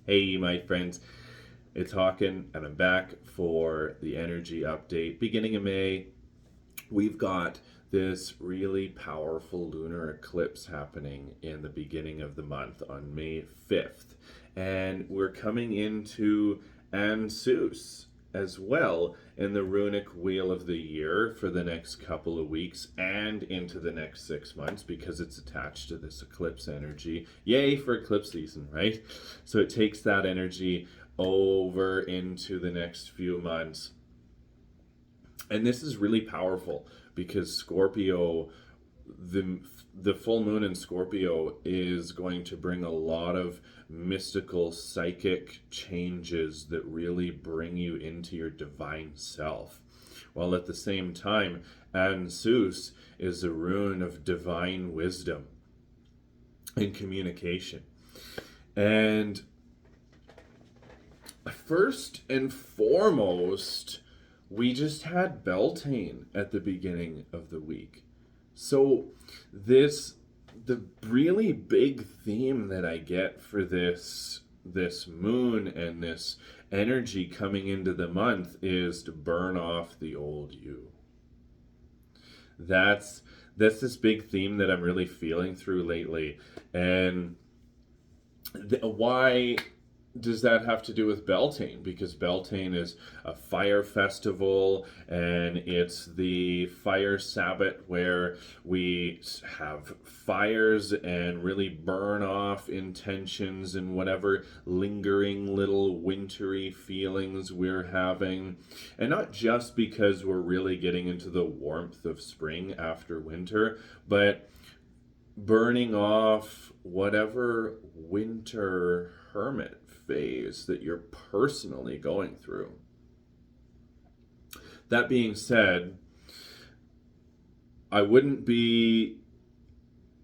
Hey, my friends, it's Hawken, and I'm back for the energy update. Beginning of May, we've got this really powerful lunar eclipse happening in the beginning of the month on May 5th. And we're coming into Ansuz as well in the runic wheel of the year for the next couple of weeks and into the next 6 months because it's attached to this eclipse energy. Yay for eclipse season, right? So it takes that energy over into the next few months. And this is really powerful because Scorpio, the full moon in Scorpio is going to bring a lot of mystical psychic changes that really bring you into your divine self. While at the same time, Ansuz is a rune of divine wisdom and communication. And first and foremost, we just had Beltane at the beginning of the week. So the really big theme that I get for this moon and this energy coming into the month is to burn off the old you. That's this big theme that I'm really feeling through lately. And why does that have to do with Beltane? Because Beltane is a fire festival and it's the fire Sabbath where we have fires and really burn off intentions and whatever lingering little wintry feelings we're having. And not just because we're really getting into the warmth of spring after winter, but burning off whatever winter hermit phase that you're personally going through. That being said, I wouldn't be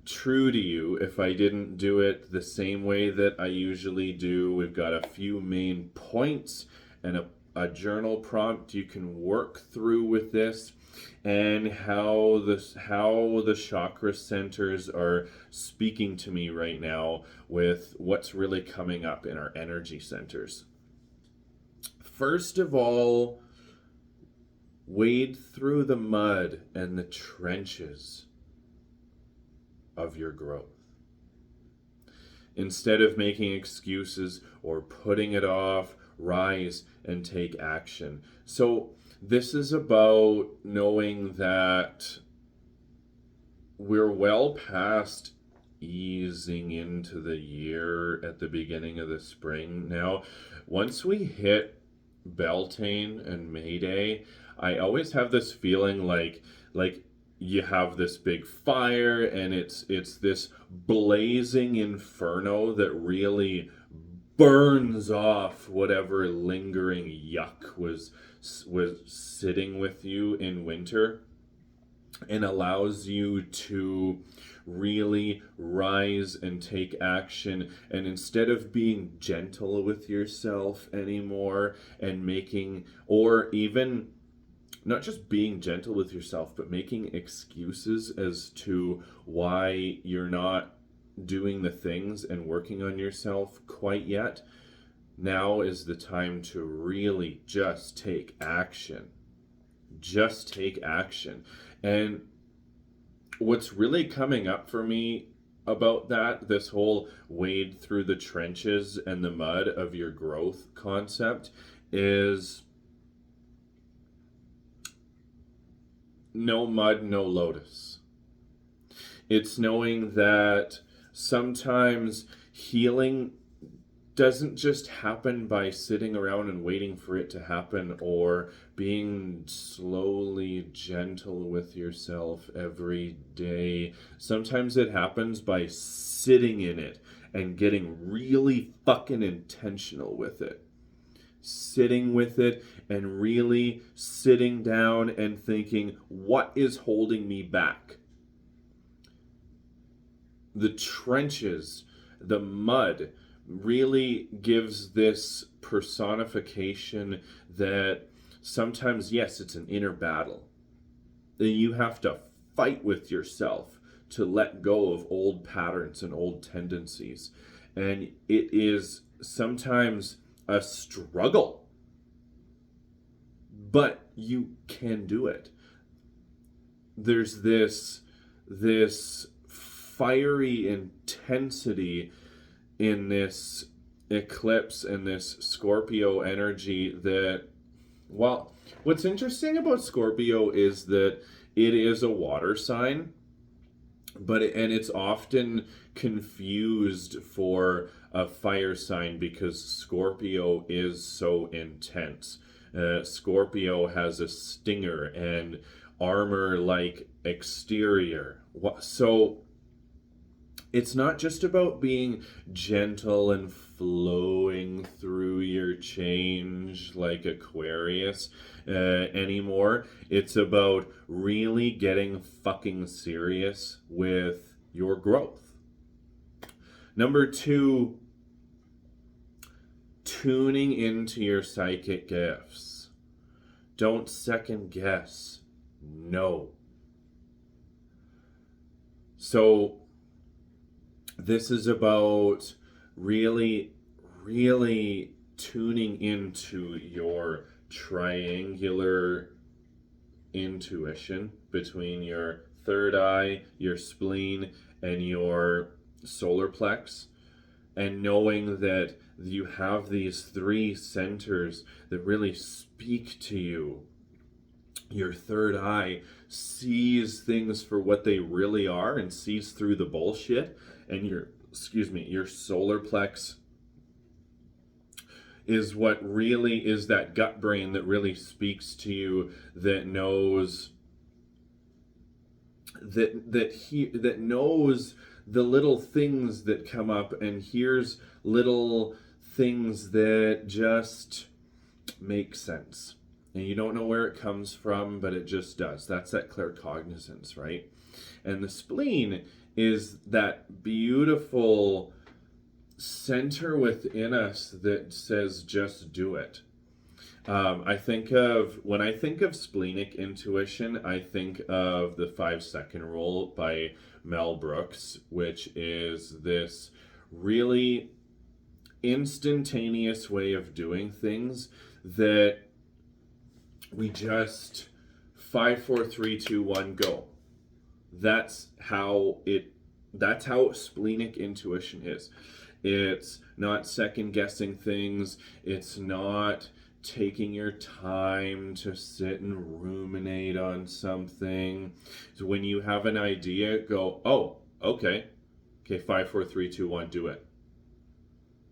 true to you if I didn't do it the same way that I usually do. We've got a few main points and a journal prompt you can work through with this, and how the chakra centers are speaking to me right now with what's really coming up in our energy centers. First of all, wade through the mud and the trenches of your growth. Instead of making excuses or putting it off, rise and take action. So this is about knowing that we're well past easing into the year at the beginning of the spring. Now, once we hit Beltane and May Day, I always have this feeling like you have this big fire and it's this blazing inferno that really burns off whatever lingering yuck was sitting with you in winter, and allows you to really rise and take action. And instead of being gentle with yourself anymore and making, or even not just being gentle with yourself, but making excuses as to why you're not doing the things and working on yourself quite yet, now is the time to really just take action. Just take action. And what's really coming up for me about that, this whole wade through the trenches and the mud of your growth concept, is no mud, no lotus. It's knowing that sometimes healing doesn't just happen by sitting around and waiting for it to happen, or being slowly gentle with yourself every day. Sometimes it happens by sitting in it and getting really fucking intentional with it. Sitting with it and really sitting down and thinking, what is holding me back? The trenches, the mud, really gives this personification that sometimes, yes, it's an inner battle. Then you have to fight with yourself to let go of old patterns and old tendencies. And it is sometimes a struggle, but you can do it. There's this fiery intensity in this eclipse and this Scorpio energy that, well, what's interesting about Scorpio is that it is a water sign, and it's often confused for a fire sign because Scorpio is so intense. Scorpio has a stinger and armor like exterior. So it's not just about being gentle and flowing through your change like Aquarius anymore. It's about really getting fucking serious with your growth. Number 2, tuning into your psychic gifts. Don't second guess. No. So this is about really, really tuning into your triangular intuition between your third eye, your spleen, and your solar plex, and knowing that you have these 3 centers that really speak to you. Your third eye sees things for what they really are and sees through the bullshit, and your solar plex is what really is that gut brain that really speaks to you, that knows that knows the little things that come up and hears little things that just make sense. And you don't know where it comes from, but it just does. That's that claircognizance, right? And the spleen is that beautiful center within us that says, just do it. When I think of splenic intuition, I think of the 5-second rule by Mel Brooks, which is this really instantaneous way of doing things that we just 5, 4, 3, 2, 1, go. That's how splenic intuition is. It's not second guessing things. It's not taking your time to sit and ruminate on something. So when you have an idea, go, oh, okay, 5, 4, 3, 2, 1, do it.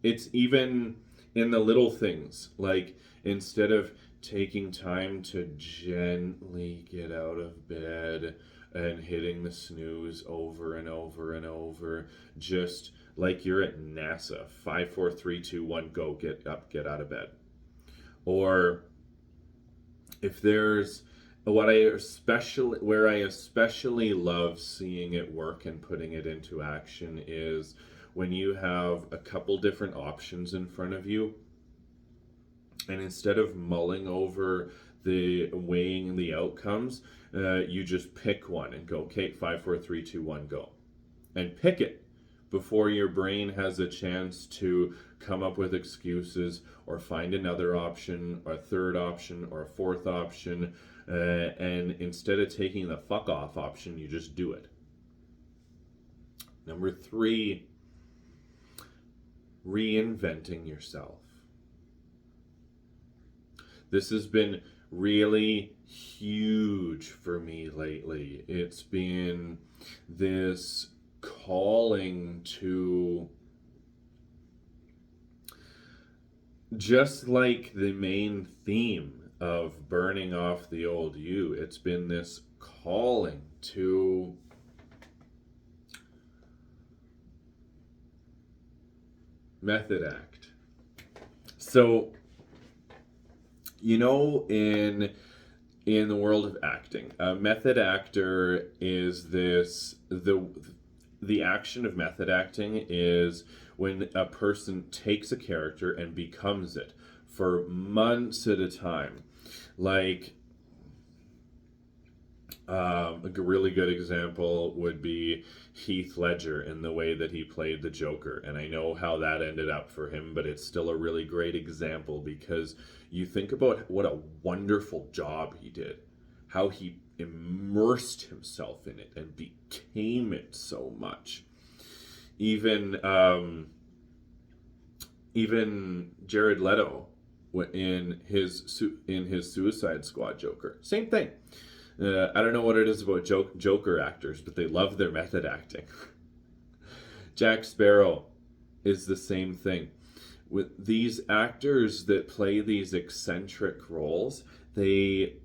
It's even in the little things, like instead of taking time to gently get out of bed and hitting the snooze over and over and over, just like you're at NASA, 5, 4, 3, 2, 1, go, get up, get out of bed. Or if there's where I especially love seeing it work and putting it into action is when you have a couple different options in front of you, and instead of mulling over weighing the outcomes, you just pick one and go, okay, 5, 4, 3, 2, 1, go. And pick it before your brain has a chance to come up with excuses or find another option or a third option or a fourth option. And instead of taking the fuck off option, you just do it. Number 3, reinventing yourself. This has been really huge for me lately. It's been this calling to, just like the main theme of burning off the old you, it's been this calling to method act. So, you know, in the world of acting, a method actor is the action of method acting is when a person takes a character and becomes it for months at a time. Like, A really good example would be Heath Ledger in the way that he played the Joker. And I know how that ended up for him, but it's still a really great example because you think about what a wonderful job he did, how he immersed himself in it and became it so much. Even even Jared Leto in his Suicide Squad Joker, same thing. I don't know what it is about Joker actors, but they love their method acting. Jack Sparrow is the same thing. With these actors that play these eccentric roles, they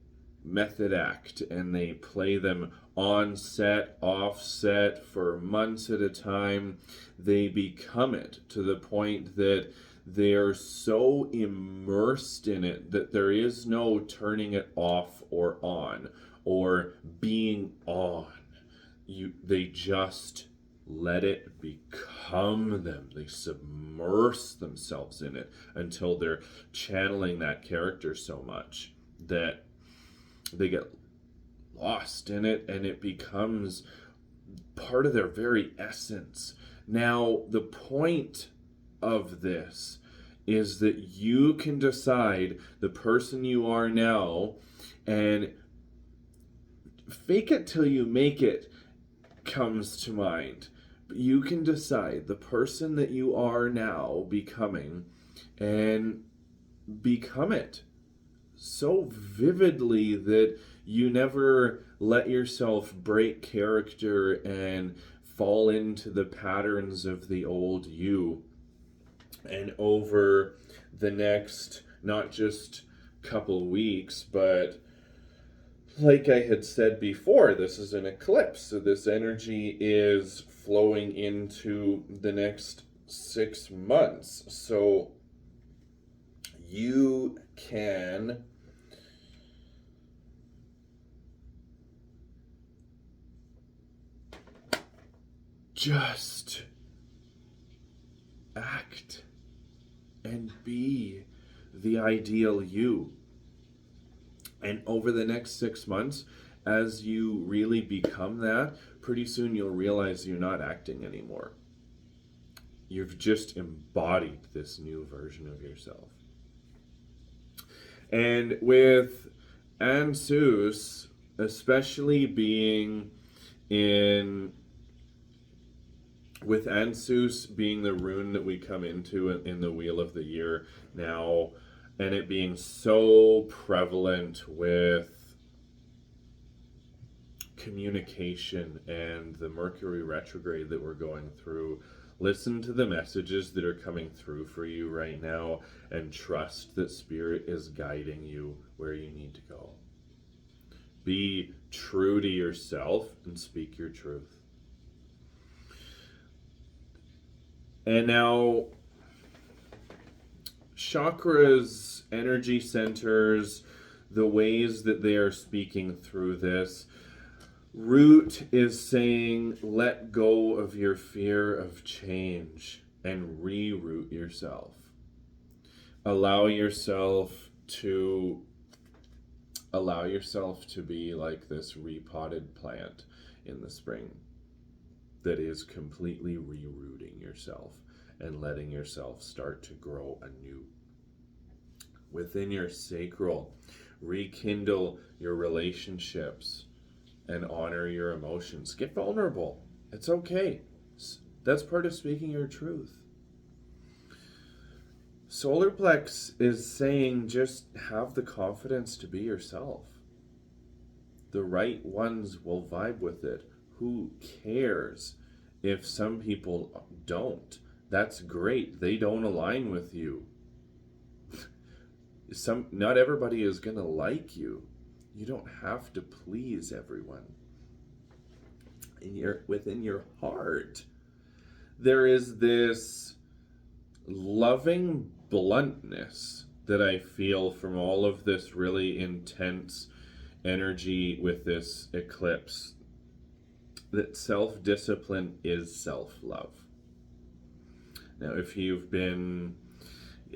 method act and they play them on set, off set for months at a time. They become it to the point that they are so immersed in it that there is no turning it off or on or being on. They just let it become them. They submerge themselves in it until they're channeling that character so much that they get lost in it and it becomes part of their very essence. Now, the point of this is that you can decide the person you are now, and fake it till you make it comes to mind. But you can decide the person that you are now becoming and become it so vividly that you never let yourself break character and fall into the patterns of the old you. And over the next, not just couple weeks, but like I had said before, this is an eclipse. So this energy is flowing into the next 6 months. So you can just act and be the ideal you. And over the next 6 months, as you really become that, pretty soon you'll realize you're not acting anymore. You've just embodied this new version of yourself. And with Ansuz, especially being with Ansuz being the rune that we come into in the Wheel of the Year now, and it being so prevalent with communication and the Mercury retrograde that we're going through, listen to the messages that are coming through for you right now and trust that Spirit is guiding you where you need to go. Be true to yourself and speak your truth. And now, chakras, energy centers, the ways that they are speaking through this. Root is saying, let go of your fear of change and reroot yourself. Allow yourself to be like this repotted plant in the spring that is completely rerooting yourself and letting yourself start to grow anew. Within your sacral, rekindle your relationships and honor your emotions. Get vulnerable. It's okay. That's part of speaking your truth. Solar Plex is saying just have the confidence to be yourself. The right ones will vibe with it. Who cares if some people don't? That's great. They don't align with you. Not everybody is going to like you. You don't have to please everyone. Within your heart, there is this loving bluntness that I feel from all of this really intense energy with this eclipse, that self-discipline is self-love. Now,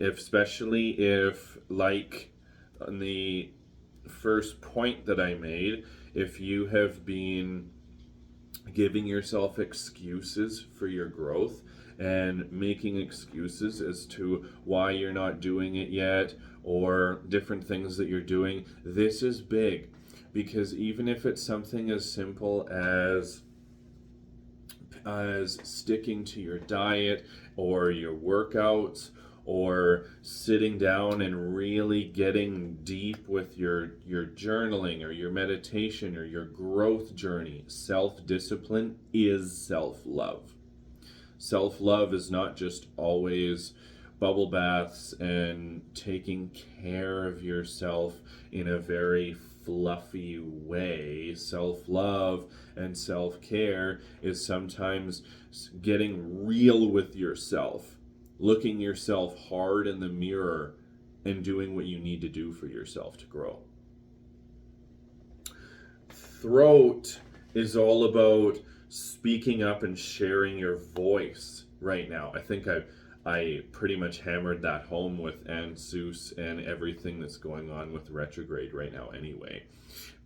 especially if, like on the first point that I made, if you have been giving yourself excuses for your growth and making excuses as to why you're not doing it yet or different things that you're doing, this is big. Because even if it's something as simple as sticking to your diet or your workouts or sitting down and really getting deep with your journaling or your meditation or your growth journey, self-discipline is self-love. Self-love is not just always bubble baths and taking care of yourself in a very fluffy way. Self-love and self-care is sometimes getting real with yourself, looking yourself hard in the mirror and doing what you need to do for yourself to grow. Throat is all about speaking up and sharing your voice right now. I think I pretty much hammered that home with Ansuz and everything that's going on with retrograde right now anyway.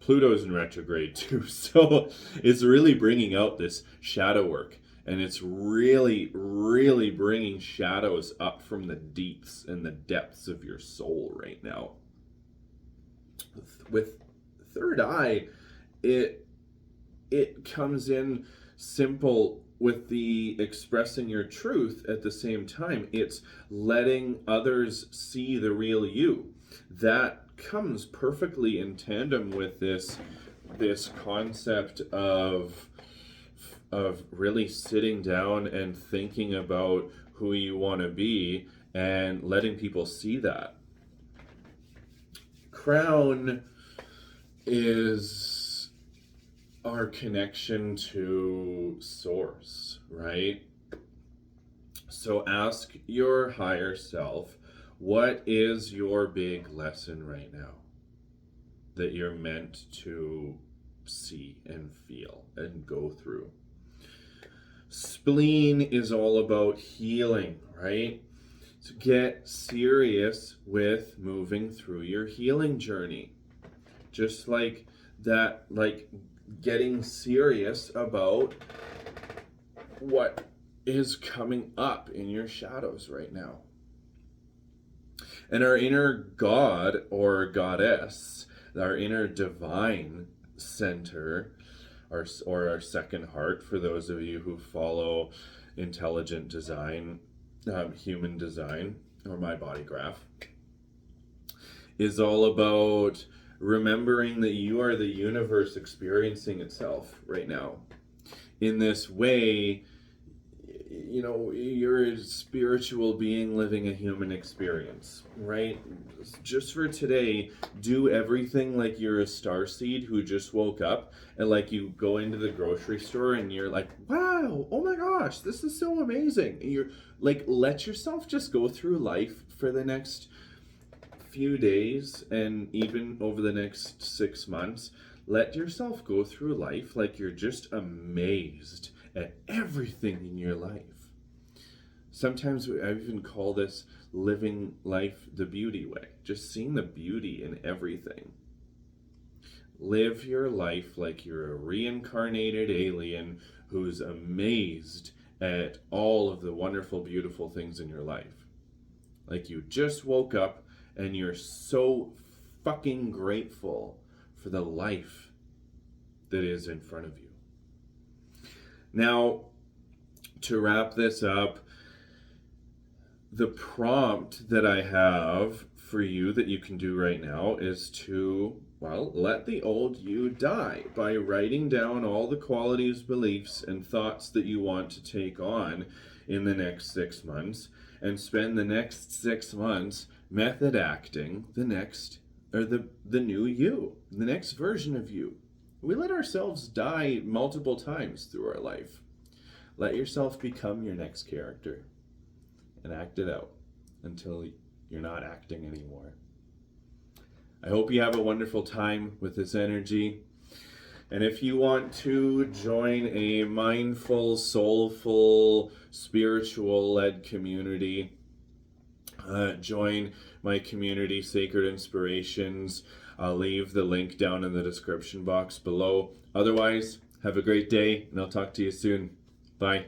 Pluto's in retrograde too, so it's really bringing out this shadow work, and it's really, really bringing shadows up from the deeps and the depths of your soul right now. With third eye, it comes in simple with the expressing your truth. At the same time, it's letting others see the real you. That comes perfectly in tandem with this concept of really sitting down and thinking about who you want to be and letting people see that. Crown is our connection to source, right? So ask your higher self, what is your big lesson right now that you're meant to see and feel and go through? Spleen is all about healing, right? So get serious with moving through your healing journey. Just like that, like getting serious about what is coming up in your shadows right now. And our inner god or goddess, our inner divine center, or our second heart, for those of you who follow intelligent design, human design, or my body graph, is all about remembering that you are the universe experiencing itself right now. In this way, you know, you're a spiritual being living a human experience, right? Just for today, do everything like you're a starseed who just woke up, and like you go into the grocery store and you're like, wow, oh my gosh, this is so amazing. And you're like, let yourself just go through life for the next few days and even over the next 6 months. Let yourself go through life like you're just amazed at everything in your life. Sometimes I even call this living life the beauty way, just seeing the beauty in everything. Live your life like you're a reincarnated alien who's amazed at all of the wonderful, beautiful things in your life. Like you just woke up and you're so fucking grateful for the life that is in front of you. Now, to wrap this up, the prompt that I have for you that you can do right now is to, well, let the old you die by writing down all the qualities, beliefs, and thoughts that you want to take on in the next 6 months, and spend the next 6 months method acting the new you, the next version of you. We let ourselves die multiple times through our life. Let yourself become your next character and act it out until you're not acting anymore. I hope you have a wonderful time with this energy. And if you want to join a mindful, soulful, spiritual-led community, join my community, Sacred Inspirations. I'll leave the link down in the description box below. Otherwise, have a great day, and I'll talk to you soon. Bye.